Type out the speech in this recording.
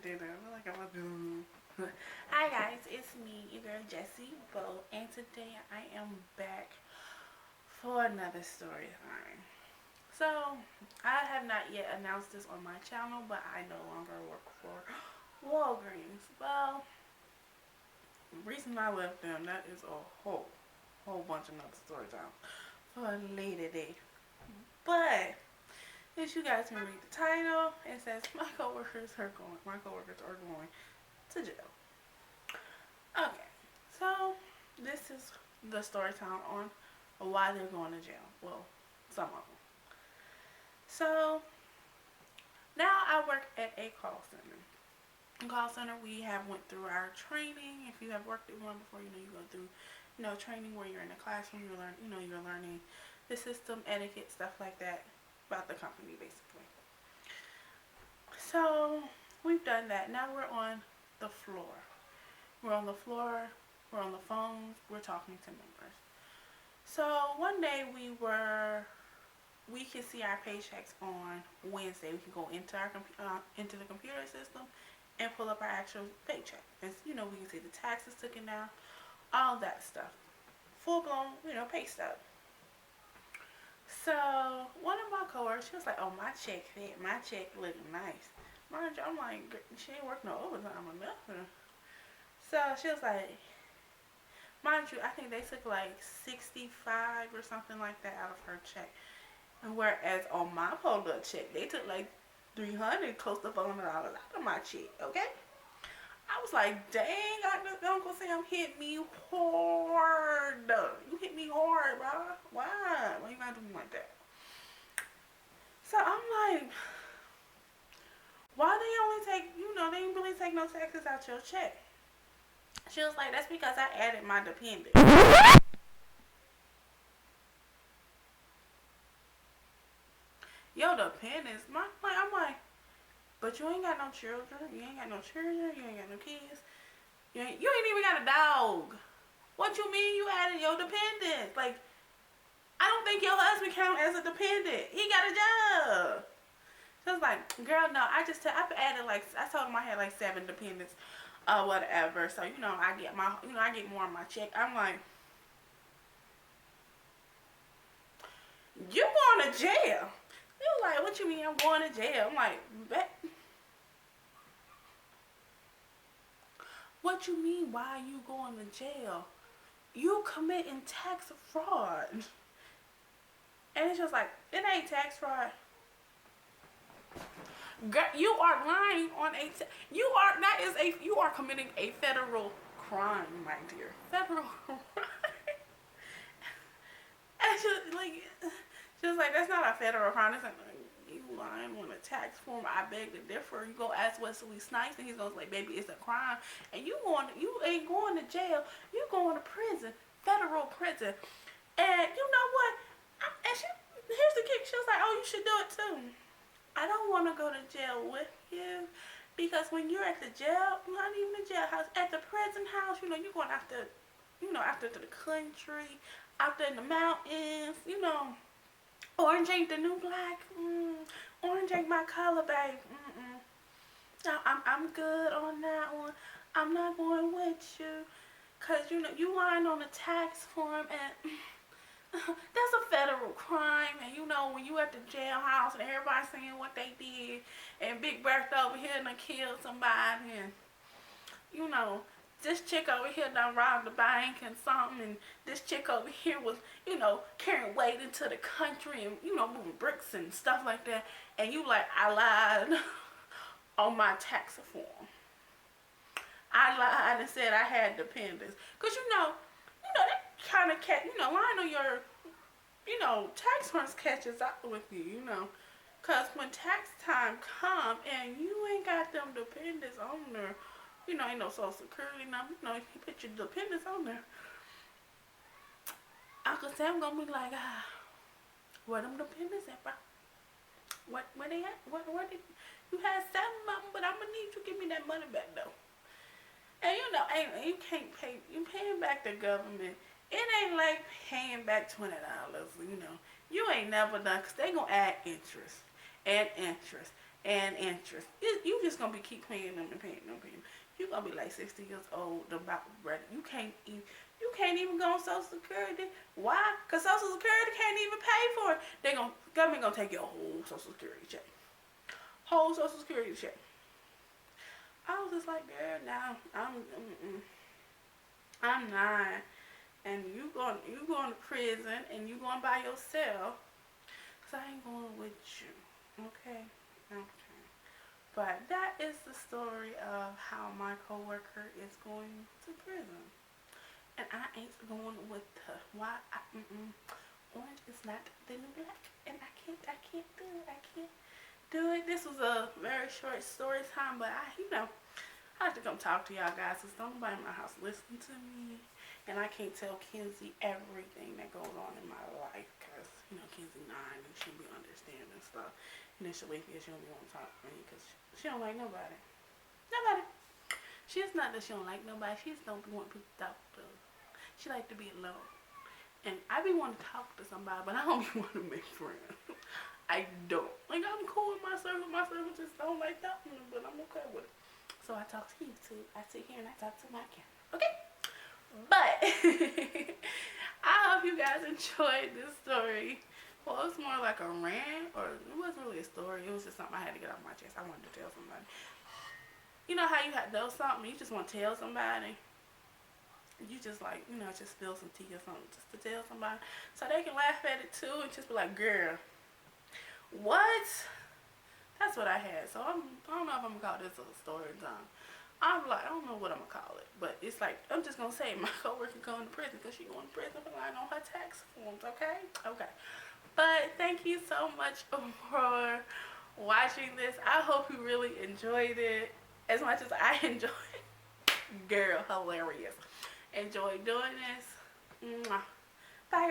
do that. I feel like I'm a do. Hi guys, it's me, your girl Jessie Bo, and today I am back for another story time. So I have not yet announced this on my channel, but I no longer work for Walgreens. Well, the reason I left them, that is a whole bunch of another story time for a later day. But as you guys can read the title, it says my coworkers are going to jail. Okay, so this is the story time on why they're going to jail. Well, some of them. So now I work at a call center. In call center, we have went through our training. If you have worked at one before, you go through, training where you're in a classroom. You're learning the system, etiquette, stuff like that about the company, basically. So we've done that. Now we're on the floor. We're on the floor. We're on the phones. We're talking to members. So one day we can see our paychecks on Wednesday. We can go into into the computer system and pull up our actual paycheck. And we can see the taxes taken down, all that stuff, full blown pay stub. So one of my coworkers, she was like, "Oh, my check fit. My check looking nice." Mind you, I'm like, she ain't working no overtime or nothing. So she was like, mind you, I think they took like 65 or something like that out of her check. And whereas on my pulled up check, they took like 300, close to $400 out of my check, okay? I was like, dang, Uncle Sam hit me hard. You hit me hard, bro. Why? Why you gotta do me like that? So I'm like, why they only take, they didn't really take no taxes out your check? She was like, that's because I added my dependent. Yo, dependents. I'm like, but you ain't got no children. You ain't got no children. You ain't got no kids. You ain't even got a dog. What you mean you added your dependents? Like, I don't think your husband count as a dependent. He got a job. So I was like, girl, no. I added I told him I had like 7 dependents, whatever. So I get I get more on my check. I'm like, you going to jail? He was like, what you mean I'm going to jail? I'm like, what you mean why are you going to jail? You committing tax fraud. And it's just like, it ain't tax fraud. Girl, you are lying on you are committing a federal crime, my dear. Federal crime. And she was like, that's not a federal crime. It's like, you lying on a tax form. I beg to differ. You go ask Wesley Snipes, and he's gonna say, baby, it's a crime, and you ain't going to jail. You going to prison, federal prison. And you know what? Here's the kick. She was like, oh, you should do it too. I don't want to go to jail with you, because when you're at the jail, not even the jailhouse, at the prison house, you're going after to the country, out there in the mountains, orange ain't the new black, orange ain't my color, babe. No, I'm good on that one. I'm not going with you, cause you lying on the tax form, and that's a federal crime. And when you at the jailhouse and everybody saying what they did, and Big Bertha over here done killed somebody, and this chick over here done robbed the bank and something, and this chick over here was, carrying weight into the country and, moving bricks and stuff like that. And you like, I lied on my tax form. I lied and said I had dependents. Because, that kind of lying on your, tax forms catches up with you, Because when tax time come and you ain't got them dependents on there, ain't no social security number, you put your dependents on there. Uncle Sam gonna be like, where them dependents at, bro? Where they at? Where did you had 7 of them, but I'm gonna need you to give me that money back though. And you can't pay. You paying back the government. It ain't like paying back $20. You ain't never done, cause they gonna add interest and interest and interest. You just gonna be keep paying them and paying them, paying them. You gonna be like 60 years old about ready. You can't even go on Social Security. Why? Cause Social Security can't even pay for it. Government gonna take your whole Social Security check, whole Social Security check. I was just like, girl, now I'm not. And you going to prison and you going by yourself. Cause I ain't going with you. Okay. Okay. But that is the story of how my coworker is going to prison, and I ain't going with her. Why? Orange is not the new black, and I can't do it. I can't do it. This was a very short story time, but I have to come talk to y'all guys. Cause nobody in my house listen to me, and I can't tell Kenzie everything that goes on in my life. Cause Kenzie 9 and she'll be understanding stuff. And then she'll leave me and she don't want to talk to me because she don't like nobody. Nobody. She's not that she don't like nobody. She just don't want people to talk to her. She like to be alone. And I be wanting to talk to somebody, but I don't be wanting to make friends. I don't. Like, I'm cool with my circle. My circle just don't like talking to me, but I'm okay with it. So I talk to you too. I sit here and I talk to my camera. Okay? But I hope you guys enjoyed this story. Well, it was more like a rant, or it wasn't really a story. It was just something I had to get off my chest. I wanted to tell somebody. You know how you know something, you just want to tell somebody. You just like, just spill some tea or something just to tell somebody. So they can laugh at it too and just be like, girl, what? That's what I had. So I don't know if I'm going to call this a story time. I'm like, I don't know what I'm going to call it. But it's like, I'm just going to say my coworker going to prison because she going to prison for lying on her tax forms, okay? Okay. But thank you so much for watching this. I hope you really enjoyed it as much as I enjoyed. Girl, hilarious. Enjoy doing this. Mwah.